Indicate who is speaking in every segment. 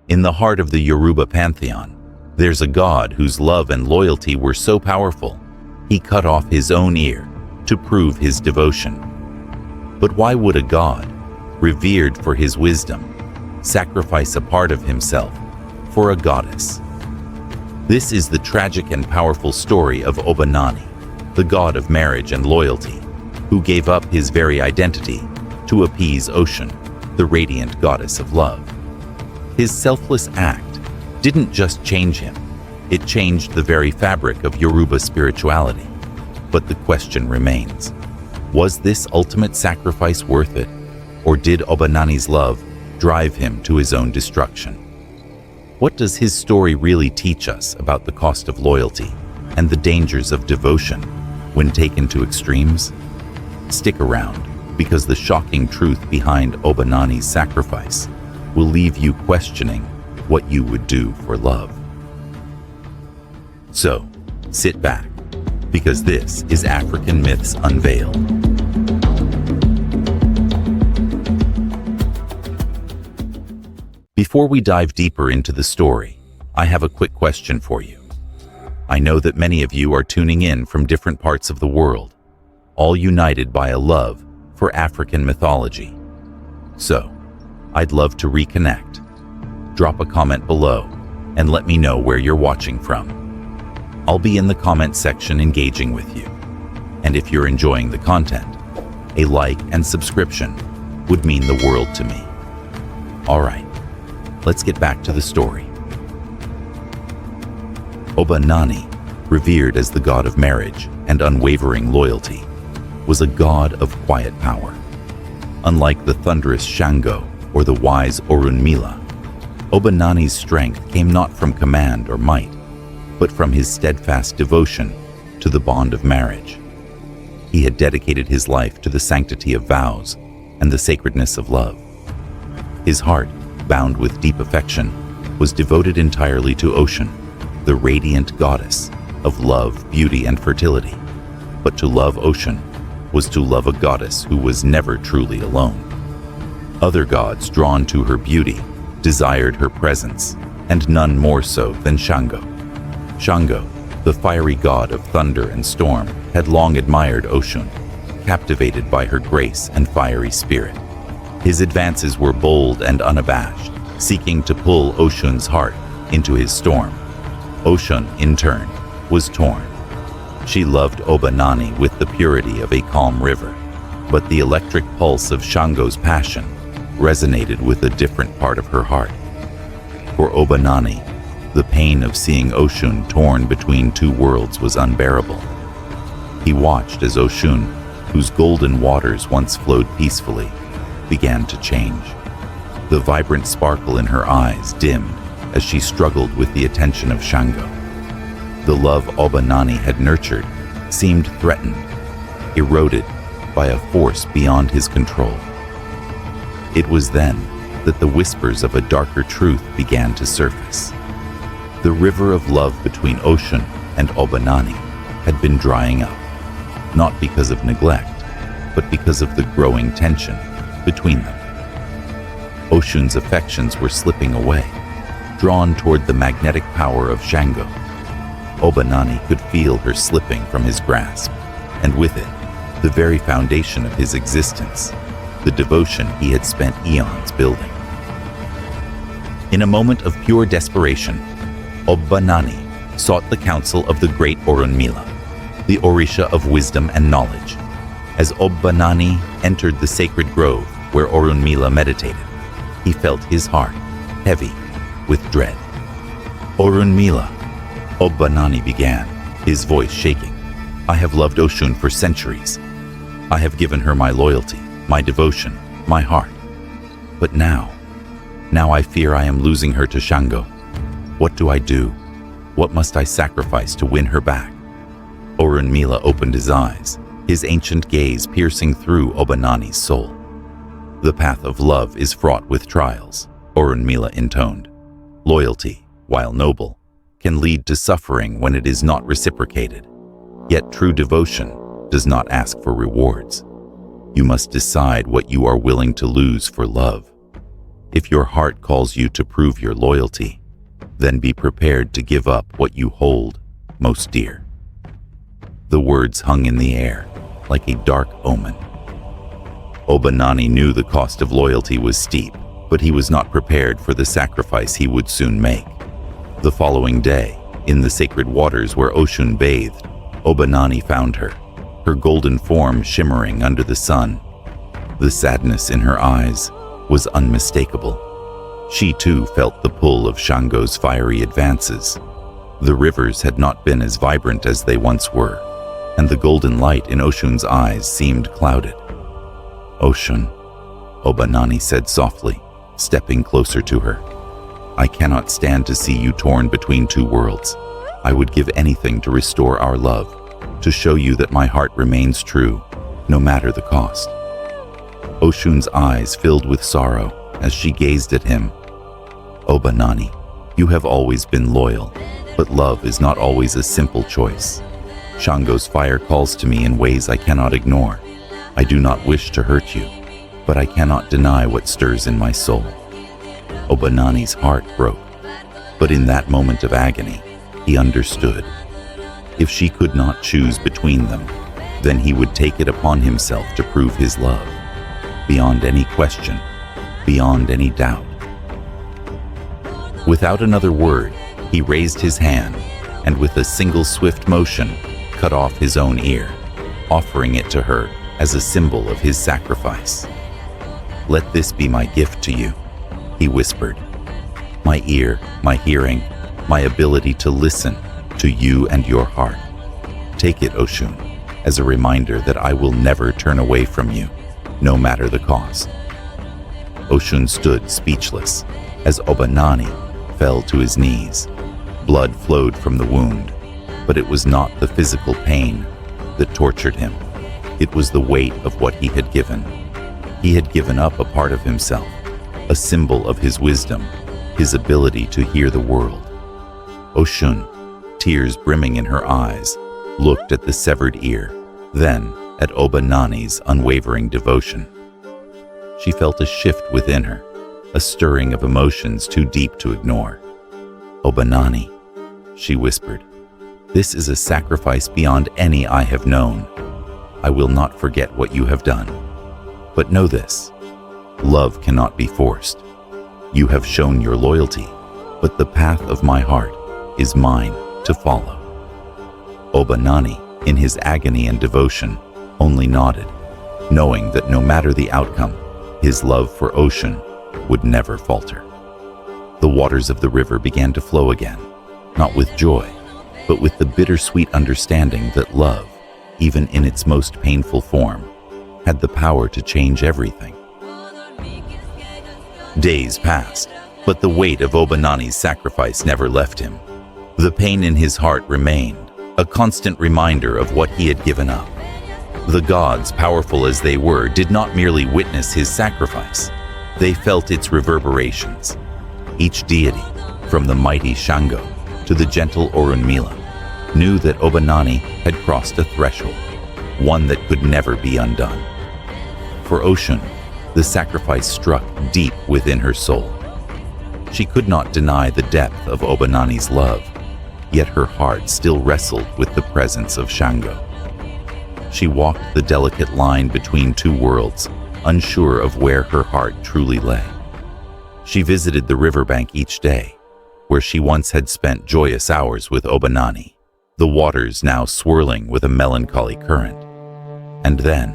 Speaker 1: In the heart of the Yoruba pantheon, there's a god whose love and loyalty were so powerful, he cut off his own ear to prove his devotion. But why would a god, revered for his wisdom, sacrifice a part of himself for a goddess? This is the tragic and powerful story of Obba Nani, the god of marriage and loyalty, who gave up his very identity to appease Oshun, the radiant goddess of love. His selfless act didn't just change him, it changed the very fabric of Yoruba spirituality. But the question remains, was this ultimate sacrifice worth it, or did Obba Nani's love drive him to his own destruction? What does his story really teach us about the cost of loyalty and the dangers of devotion when taken to extremes? Stick around, because the shocking truth behind Obba Nani's sacrifice will leave you questioning what you would do for love. So, sit back, because this is African Myths Unveiled. Before we dive deeper into the story, I have a quick question for you. I know that many of you are tuning in from different parts of the world, all united by a love for African mythology. So, I'd love to reconnect. Drop a comment below and let me know where you're watching from. I'll be in the comment section engaging with you. And if you're enjoying the content, a like and subscription would mean the world to me. All right, let's get back to the story. Obba Nani, revered as the god of marriage and unwavering loyalty, was a god of quiet power. Unlike the thunderous Shango or the wise Orunmila, Obba Nani's strength came not from command or might, but from his steadfast devotion to the bond of marriage. He had dedicated his life to the sanctity of vows and the sacredness of love. His heart, bound with deep affection, was devoted entirely to Oshun, the radiant goddess of love, beauty, and fertility. But to love Oshun was to love a goddess who was never truly alone. Other gods drawn to her beauty desired her presence, and none more so than Shango. Shango, the fiery god of thunder and storm, had long admired Oshun, captivated by her grace and fiery spirit. His advances were bold and unabashed, seeking to pull Oshun's heart into his storm. Oshun, in turn, was torn. She loved Obba Nani with the purity of a calm river, but the electric pulse of Shango's passion resonated with a different part of her heart. For Obba Nani, the pain of seeing Oshun torn between two worlds was unbearable. He watched as Oshun, whose golden waters once flowed peacefully, began to change. The vibrant sparkle in her eyes dimmed as she struggled with the attention of Shango. The love Obba Nani had nurtured seemed threatened, eroded by a force beyond his control. It was then that the whispers of a darker truth began to surface. The river of love between Oshun and Obba Nani had been drying up, not because of neglect, but because of the growing tension between them. Oshun's affections were slipping away, drawn toward the magnetic power of Shango. Obba Nani could feel her slipping from his grasp, and with it, the very foundation of his existence, the devotion he had spent eons building. In a moment of pure desperation, Obba Nani sought the counsel of the great Orunmila, the Orisha of wisdom and knowledge. As Obba Nani entered the sacred grove where Orunmila meditated, he felt his heart heavy with dread. Orunmila, Obba Nani began, his voice shaking. I have loved Oshun for centuries. I have given her my loyalty, my devotion, my heart. But now I fear I am losing her to Shango. What do I do? What must I sacrifice to win her back? Orunmila opened his eyes, his ancient gaze piercing through Obba Nani's soul. The path of love is fraught with trials, Orunmila intoned. Loyalty, while noble, can lead to suffering when it is not reciprocated. Yet true devotion does not ask for rewards. You must decide what you are willing to lose for love. If your heart calls you to prove your loyalty, then be prepared to give up what you hold most dear." The words hung in the air like a dark omen. Obba Nani knew the cost of loyalty was steep, but he was not prepared for the sacrifice he would soon make. The following day, in the sacred waters where Oshun bathed, Obba Nani found her, her golden form shimmering under the sun. The sadness in her eyes was unmistakable. She too felt the pull of Shango's fiery advances. The rivers had not been as vibrant as they once were, and the golden light in Oshun's eyes seemed clouded. "Oshun," Obba Nani said softly, stepping closer to her. "I cannot stand to see you torn between two worlds. I would give anything to restore our love, to show you that my heart remains true, no matter the cost." Oshun's eyes filled with sorrow as she gazed at him. "Obba Nani, you have always been loyal, but love is not always a simple choice. Shango's fire calls to me in ways I cannot ignore. I do not wish to hurt you, but I cannot deny what stirs in my soul." Obba Nani's heart broke, but in that moment of agony, he understood. If she could not choose between them, then he would take it upon himself to prove his love, beyond any question, beyond any doubt. Without another word, he raised his hand, and with a single swift motion, cut off his own ear, offering it to her as a symbol of his sacrifice. "Let this be my gift to you," he whispered. "My ear, my hearing, my ability to listen to you and your heart. Take it, Oshun, as a reminder that I will never turn away from you, no matter the cost." Oshun stood speechless as Obba Nani fell to his knees. Blood flowed from the wound, but it was not the physical pain that tortured him. It was the weight of what he had given. He had given up a part of himself, a symbol of his wisdom, his ability to hear the world. Oshun, tears brimming in her eyes, looked at the severed ear, then at Obba Nani's unwavering devotion. She felt a shift within her, a stirring of emotions too deep to ignore. "Obba Nani," she whispered, "this is a sacrifice beyond any I have known. I will not forget what you have done. But know this, love cannot be forced. You have shown your loyalty, but the path of my heart is mine to follow." Obba Nani, in his agony and devotion, only nodded, knowing that no matter the outcome, his love for Oshun would never falter. The waters of the river began to flow again, not with joy, but with the bittersweet understanding that love, even in its most painful form, had the power to change everything. Days passed, but the weight of Obba Nani's sacrifice never left him. The pain in his heart remained, a constant reminder of what he had given up. The gods, powerful as they were, did not merely witness his sacrifice. They felt its reverberations. Each deity, from the mighty Shango to the gentle Orunmila, knew that Obba Nani had crossed a threshold, one that could never be undone. For Oshun, the sacrifice struck deep within her soul. She could not deny the depth of Obba Nani's love, yet her heart still wrestled with the presence of Shango. She walked the delicate line between two worlds, unsure of where her heart truly lay. She visited the riverbank each day, where she once had spent joyous hours with Obba Nani, the waters now swirling with a melancholy current. And then,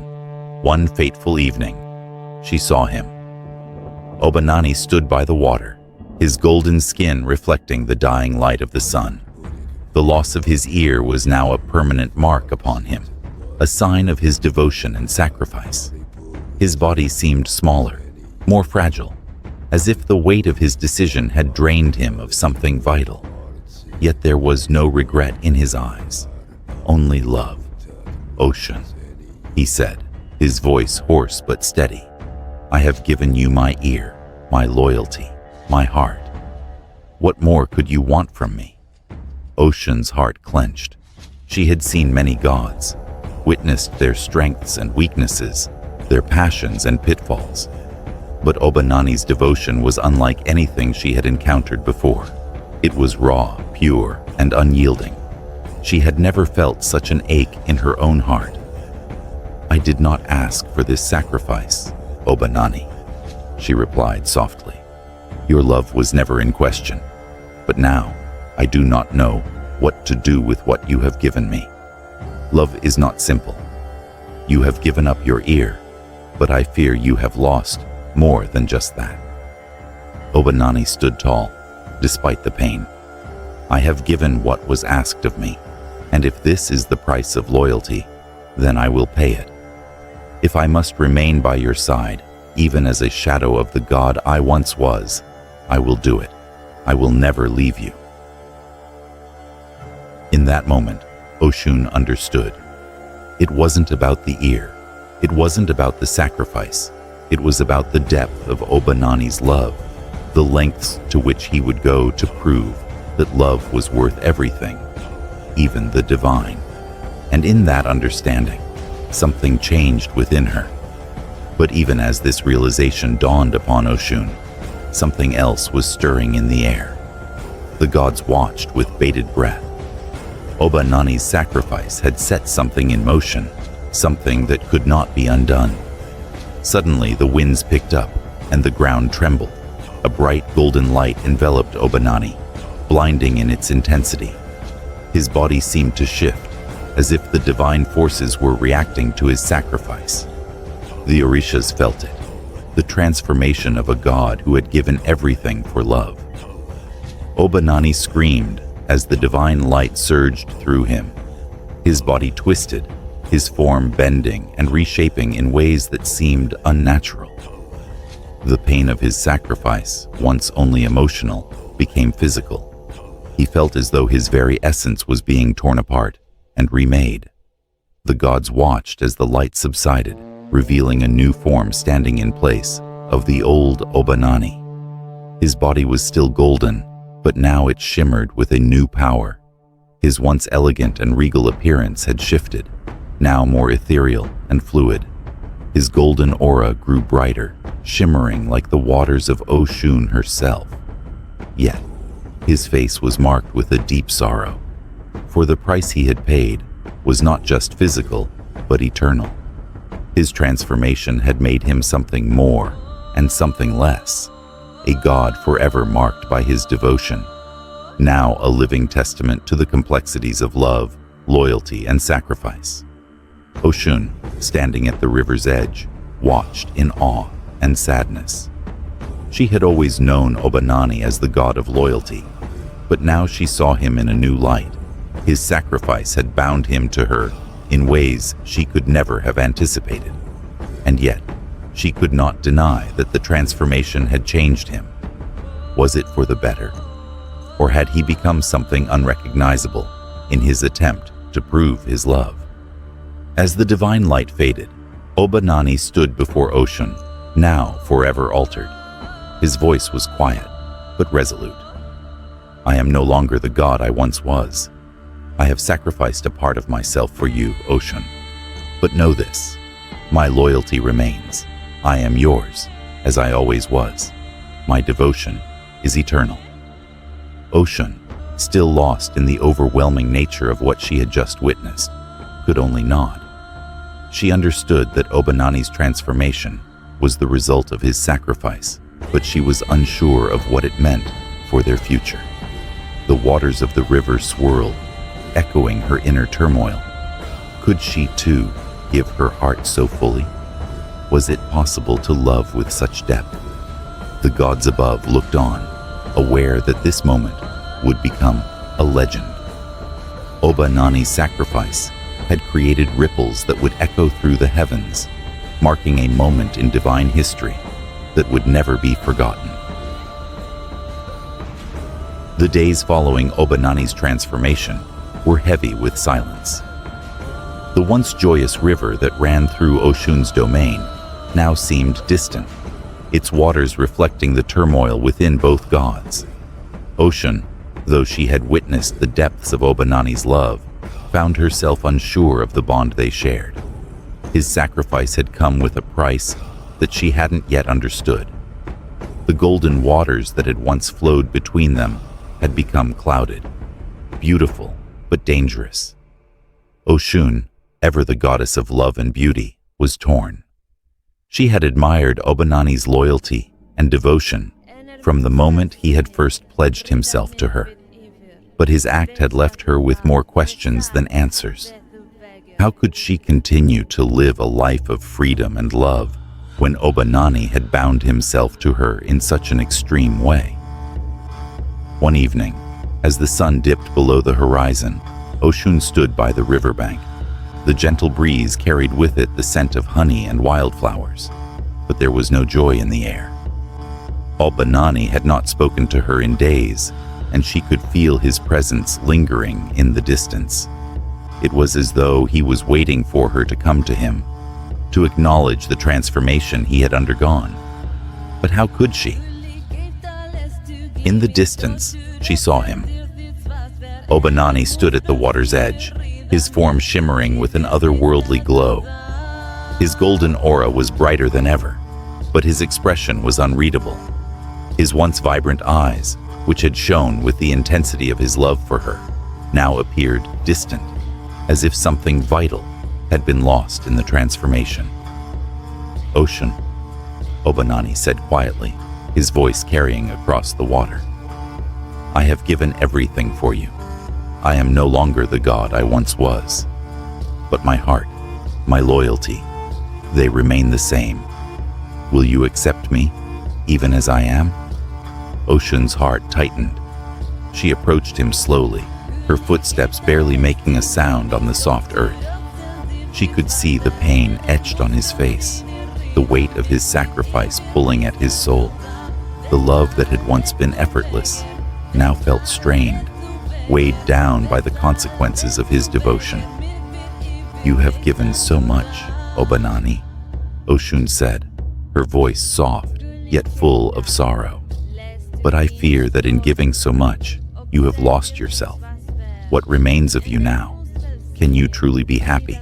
Speaker 1: one fateful evening, she saw him. Obba Nani stood by the water, his golden skin reflecting the dying light of the sun. The loss of his ear was now a permanent mark upon him, a sign of his devotion and sacrifice. His body seemed smaller, more fragile, as if the weight of his decision had drained him of something vital. Yet there was no regret in his eyes, only love. "Oshun," he said, his voice hoarse but steady, "I have given you my ear, my loyalty, my heart. What more could you want from me?" Oshun's heart clenched. She had seen many gods, witnessed their strengths and weaknesses, their passions and pitfalls. But Obba Nani's devotion was unlike anything she had encountered before. It was raw, pure, and unyielding. She had never felt such an ache in her own heart. "I did not ask for this sacrifice, Obba Nani," she replied softly. "Your love was never in question. But now, I do not know what to do with what you have given me. Love is not simple. You have given up your ear, but I fear you have lost more than just that." Obba Nani stood tall, despite the pain. "I have given what was asked of me, and if this is the price of loyalty, then I will pay it. If I must remain by your side, even as a shadow of the god I once was, I will do it. I will never leave you." In that moment, Oshun understood. It wasn't about the ear. It wasn't about the sacrifice. It was about the depth of Obba Nani's love, the lengths to which he would go to prove that love was worth everything, even the divine. And in that understanding, something changed within her. But even as this realization dawned upon Oshun, something else was stirring in the air. The gods watched with bated breath. Obba Nani's sacrifice had set something in motion, something that could not be undone. Suddenly, the winds picked up, and the ground trembled. A bright golden light enveloped Obba Nani, blinding in its intensity. His body seemed to shift, as if the divine forces were reacting to his sacrifice. The Orishas felt it, the transformation of a god who had given everything for love. Obba Nani screamed as the divine light surged through him. His body twisted, his form bending and reshaping in ways that seemed unnatural. The pain of his sacrifice, once only emotional, became physical. He felt as though his very essence was being torn apart and remade. The gods watched as the light subsided, revealing a new form standing in place of the old Obba Nani. His body was still golden, but now it shimmered with a new power. His once elegant and regal appearance had shifted, now more ethereal and fluid. His golden aura grew brighter, shimmering like the waters of Oshun herself. Yet, his face was marked with a deep sorrow, for the price he had paid was not just physical, but eternal. His transformation had made him something more and something less, a god forever marked by his devotion, now a living testament to the complexities of love, loyalty, and sacrifice. Oshun, standing at the river's edge, watched in awe and sadness. She had always known Obba Nani as the god of loyalty, but now she saw him in a new light. His sacrifice had bound him to her in ways she could never have anticipated. And yet, she could not deny that the transformation had changed him. Was it for the better? Or had he become something unrecognizable in his attempt to prove his love? As the divine light faded, Obba Nani stood before Oshun, now forever altered. His voice was quiet, but resolute. "I am no longer the god I once was. I have sacrificed a part of myself for you, Oshun. But know this, my loyalty remains. I am yours, as I always was. My devotion is eternal." Oshun, still lost in the overwhelming nature of what she had just witnessed, could only nod. She understood that Obba Nani's transformation was the result of his sacrifice, but she was unsure of what it meant for their future. The waters of the river swirled, echoing her inner turmoil. Could she, too, give her heart so fully? Was it possible to love with such depth? The gods above looked on, aware that this moment would become a legend. Obba Nani's sacrifice had created ripples that would echo through the heavens, marking a moment in divine history that would never be forgotten. The days following Obba Nani's transformation were heavy with silence. The once joyous river that ran through Oshun's domain now seemed distant, its waters reflecting the turmoil within both gods. Oshun, though she had witnessed the depths of Obba Nani's love, found herself unsure of the bond they shared. His sacrifice had come with a price that she hadn't yet understood. The golden waters that had once flowed between them had become clouded, beautiful but dangerous. Oshun, ever the goddess of love and beauty, was torn. She had admired Obba Nani's loyalty and devotion from the moment he had first pledged himself to her. But his act had left her with more questions than answers. How could she continue to live a life of freedom and love when Obba Nani had bound himself to her in such an extreme way? One evening, as the sun dipped below the horizon, Oshun stood by the riverbank. The gentle breeze carried with it the scent of honey and wildflowers, but there was no joy in the air. Obba Nani had not spoken to her in days, and she could feel his presence lingering in the distance. It was as though he was waiting for her to come to him, to acknowledge the transformation he had undergone. But how could she? In the distance, she saw him. Obba Nani stood at the water's edge, his form shimmering with an otherworldly glow. His golden aura was brighter than ever, but his expression was unreadable. His once vibrant eyes, which had shone with the intensity of his love for her, now appeared distant, as if something vital had been lost in the transformation. "Oshun," Obba Nani said quietly, his voice carrying across the water. "I have given everything for you. I am no longer the god I once was. But my heart, my loyalty, they remain the same. Will you accept me, even as I am?" Oshun's heart tightened. She approached him slowly, her footsteps barely making a sound on the soft earth. She could see the pain etched on his face, the weight of his sacrifice pulling at his soul. The love that had once been effortless now felt strained, weighed down by the consequences of his devotion. "You have given so much, Obba Nani," Oshun said, her voice soft yet full of sorrow. "But I fear that in giving so much, you have lost yourself. What remains of you now? Can you truly be happy,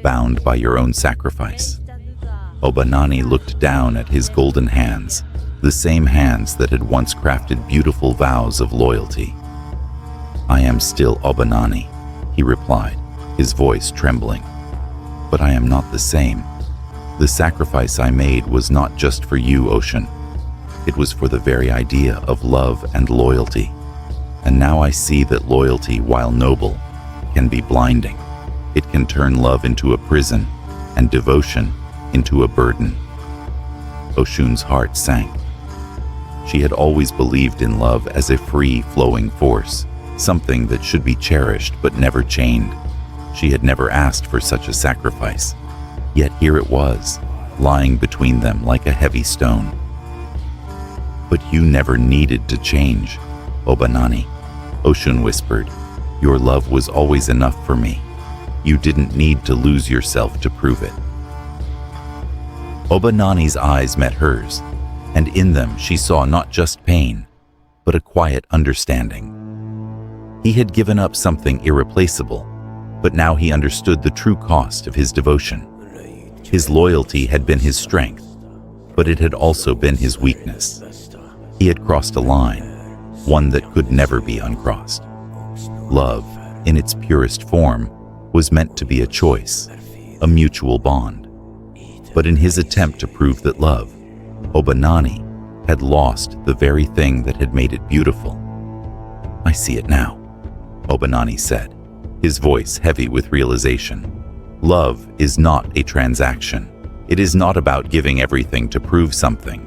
Speaker 1: bound by your own sacrifice?" Obba Nani looked down at his golden hands, the same hands that had once crafted beautiful vows of loyalty. "I am still Obba Nani," he replied, his voice trembling. "But I am not the same. The sacrifice I made was not just for you, Oshun. It was for the very idea of love and loyalty. And now I see that loyalty, while noble, can be blinding. It can turn love into a prison and devotion into a burden." Oshun's heart sank. She had always believed in love as a free, flowing force, something that should be cherished but never chained. She had never asked for such a sacrifice, yet here it was, lying between them like a heavy stone. "But you never needed to change, Obba Nani," Oshun whispered. "Your love was always enough for me. You didn't need to lose yourself to prove it." Obba Nani's eyes met hers, and in them she saw not just pain, but a quiet understanding. He had given up something irreplaceable, but now he understood the true cost of his devotion. His loyalty had been his strength, but it had also been his weakness. He had crossed a line, one that could never be uncrossed. Love, in its purest form, was meant to be a choice, a mutual bond. But in his attempt to prove that love, Obba Nani had lost the very thing that had made it beautiful. "I see it now," Obba Nani said, his voice heavy with realization. "Love is not a transaction. It is not about giving everything to prove something.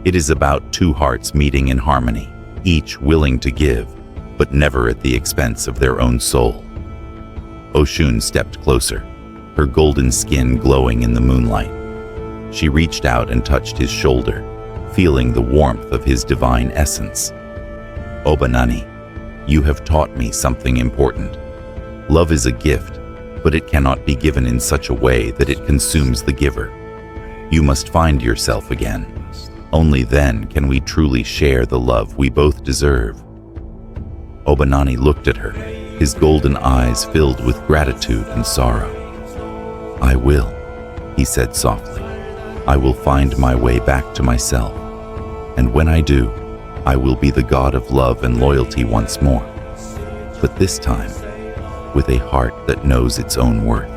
Speaker 1: It is about two hearts meeting in harmony, each willing to give, but never at the expense of their own soul." Oshun stepped closer, her golden skin glowing in the moonlight. She reached out and touched his shoulder, feeling the warmth of his divine essence. "Obba Nani, you have taught me something important. Love is a gift, but it cannot be given in such a way that it consumes the giver. You must find yourself again. Only then can we truly share the love we both deserve." Obba Nani looked at her, his golden eyes filled with gratitude and sorrow. "I will," he said softly. I will find my way back to myself. And when I do, I will be the god of love and loyalty once more. But this time, with a heart that knows its own worth.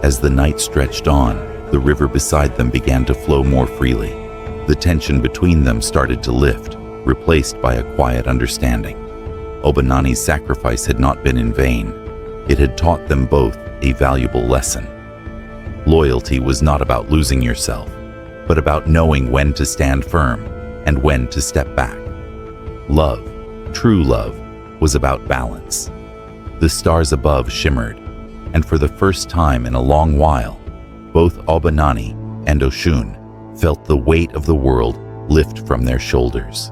Speaker 1: As the night stretched on, the river beside them began to flow more freely. The tension between them started to lift, replaced by a quiet understanding. Obba Nani's sacrifice had not been in vain. It had taught them both a valuable lesson. Loyalty was not about losing yourself, but about knowing when to stand firm and when to step back. Love, true love, was about balance. The stars above shimmered, and for the first time in a long while, both Obba Nani and Oshun felt the weight of the world lift from their shoulders.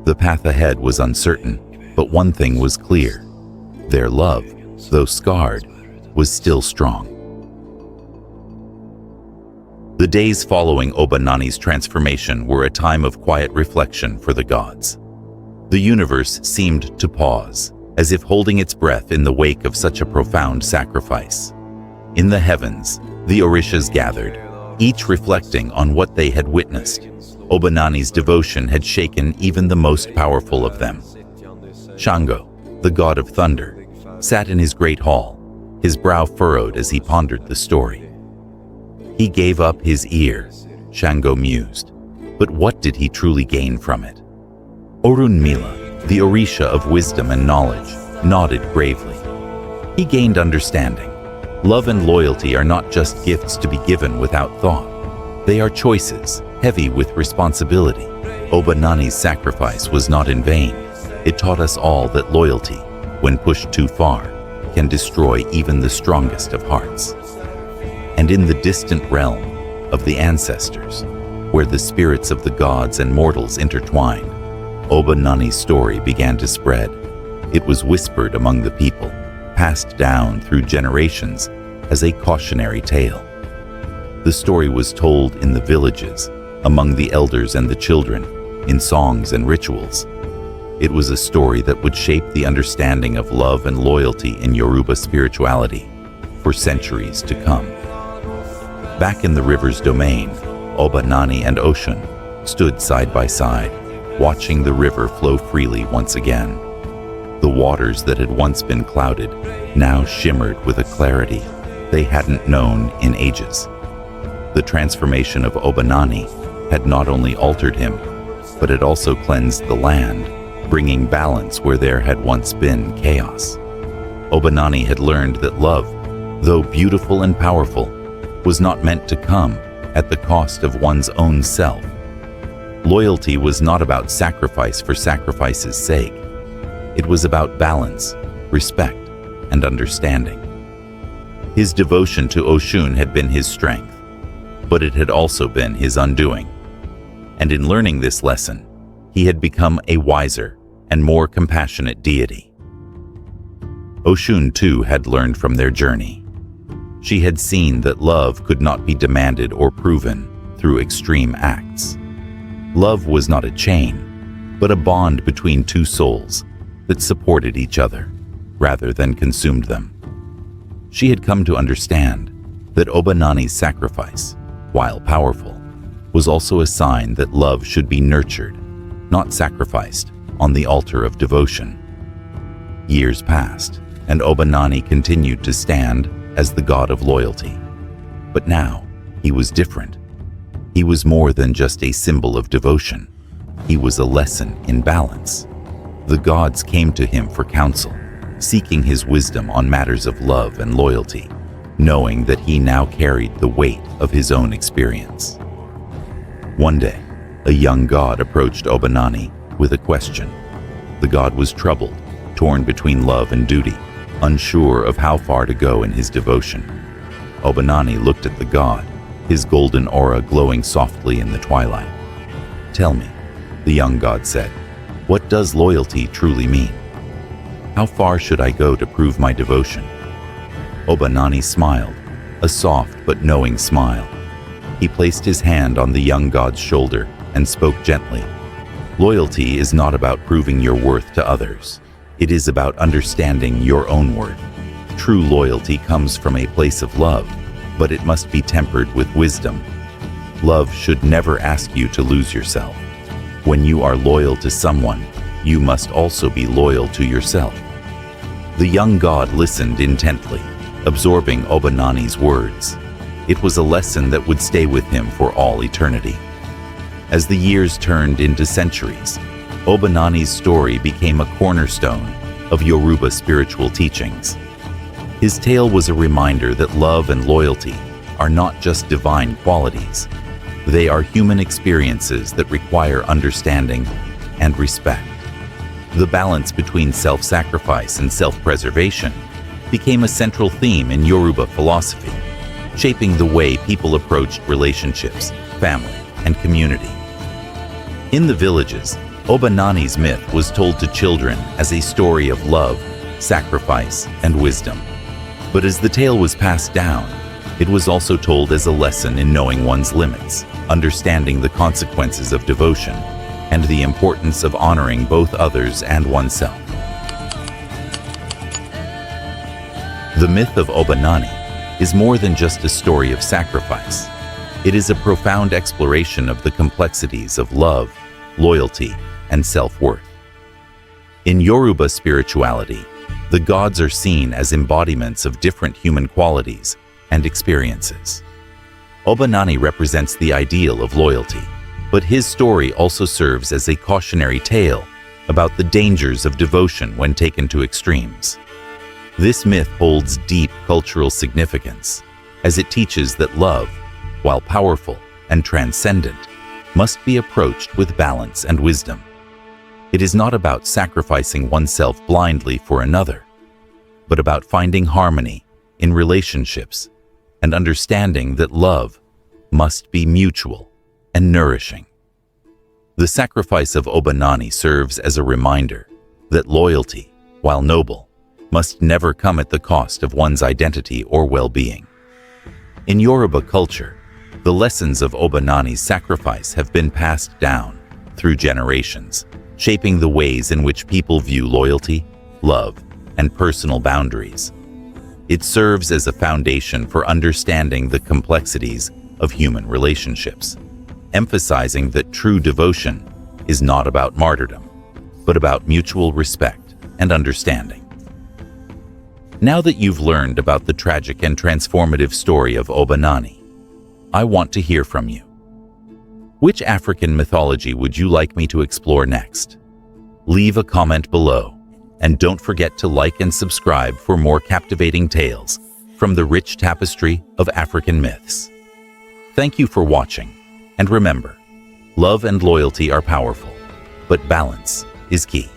Speaker 1: The path ahead was uncertain, but one thing was clear. Their love, though scarred, was still strong. The days following Obba Nani's transformation were a time of quiet reflection for the gods. The universe seemed to pause, as if holding its breath in the wake of such a profound sacrifice. In the heavens, the Orishas gathered, each reflecting on what they had witnessed. Obba Nani's devotion had shaken even the most powerful of them. Shango, the god of thunder, sat in his great hall, his brow furrowed as he pondered the story. He gave up his ear, Shango mused, but what did he truly gain from it? Orunmila, the Orisha of wisdom and knowledge, nodded gravely. He gained understanding. Love and loyalty are not just gifts to be given without thought. They are choices, heavy with responsibility. Obba Nani's sacrifice was not in vain. It taught us all that loyalty, when pushed too far, can destroy even the strongest of hearts. And in the distant realm of the ancestors, where the spirits of the gods and mortals intertwined, Obba Nani's story began to spread. It was whispered among the people, passed down through generations as a cautionary tale. The story was told in the villages, among the elders and the children, in songs and rituals. It was a story that would shape the understanding of love and loyalty in Yoruba spirituality for centuries to come. Back in the river's domain, Obba Nani and Oshun stood side by side, watching the river flow freely once again. The waters that had once been clouded now shimmered with a clarity they hadn't known in ages. The transformation of Obba Nani had not only altered him, but it also cleansed the land, bringing balance where there had once been chaos. Obba Nani had learned that love, though beautiful and powerful, was not meant to come at the cost of one's own self. Loyalty was not about sacrifice for sacrifice's sake. It was about balance, respect, and understanding. His devotion to Oshun had been his strength, but it had also been his undoing. And in learning this lesson, he had become a wiser and more compassionate deity. Oshun too had learned from their journey. She had seen that love could not be demanded or proven through extreme acts. Love was not a chain, but a bond between two souls that supported each other rather than consumed them. She had come to understand that Obba Nani's sacrifice, while powerful, was also a sign that love should be nurtured, not sacrificed, on the altar of devotion. Years passed, and Obba Nani continued to stand as the god of loyalty. But now, he was different. He was more than just a symbol of devotion. He was a lesson in balance. The gods came to him for counsel, seeking his wisdom on matters of love and loyalty, knowing that he now carried the weight of his own experience. One day, a young god approached Obba Nani with a question. The god was troubled, torn between love and duty, unsure of how far to go in his devotion. Obba Nani looked at the god, his golden aura glowing softly in the twilight. "Tell me," the young god said, "what does loyalty truly mean? How far should I go to prove my devotion?" Obba Nani smiled, a soft but knowing smile. He placed his hand on the young god's shoulder and spoke gently. "Loyalty is not about proving your worth to others. It is about understanding your own worth. True loyalty comes from a place of love, but it must be tempered with wisdom. Love should never ask you to lose yourself. When you are loyal to someone, you must also be loyal to yourself. The young god listened intently, absorbing Obba Nani's words. It was a lesson that would stay with him for all eternity. As the years turned into centuries, Obba Nani's story became a cornerstone of Yoruba spiritual teachings. His tale was a reminder that love and loyalty are not just divine qualities. They are human experiences that require understanding and respect. The balance between self-sacrifice and self-preservation became a central theme in Yoruba philosophy, shaping the way people approached relationships, family, and community. In the villages, Obba Nani's myth was told to children as a story of love, sacrifice, and wisdom. But as the tale was passed down, it was also told as a lesson in knowing one's limits, understanding the consequences of devotion, and the importance of honoring both others and oneself. The myth of Obba Nani is more than just a story of sacrifice. It is a profound exploration of the complexities of love, loyalty, and self-worth. In Yoruba spirituality, the gods are seen as embodiments of different human qualities and experiences. Obba Nani represents the ideal of loyalty, but his story also serves as a cautionary tale about the dangers of devotion when taken to extremes. This myth holds deep cultural significance, as it teaches that love, while powerful and transcendent, must be approached with balance and wisdom. It is not about sacrificing oneself blindly for another, but about finding harmony in relationships and understanding that love must be mutual and nourishing. The sacrifice of Obba Nani serves as a reminder that loyalty, while noble, must never come at the cost of one's identity or well-being. In Yoruba culture, the lessons of Obba Nani's sacrifice have been passed down through generations, shaping the ways in which people view loyalty, love, and personal boundaries. It serves as a foundation for understanding the complexities of human relationships, emphasizing that true devotion is not about martyrdom, but about mutual respect and understanding. Now that you've learned about the tragic and transformative story of Obba Nani, I want to hear from you. Which African mythology would you like me to explore next? Leave a comment below, and don't forget to like and subscribe for more captivating tales from the rich tapestry of African myths. Thank you for watching, and remember, love and loyalty are powerful, but balance is key.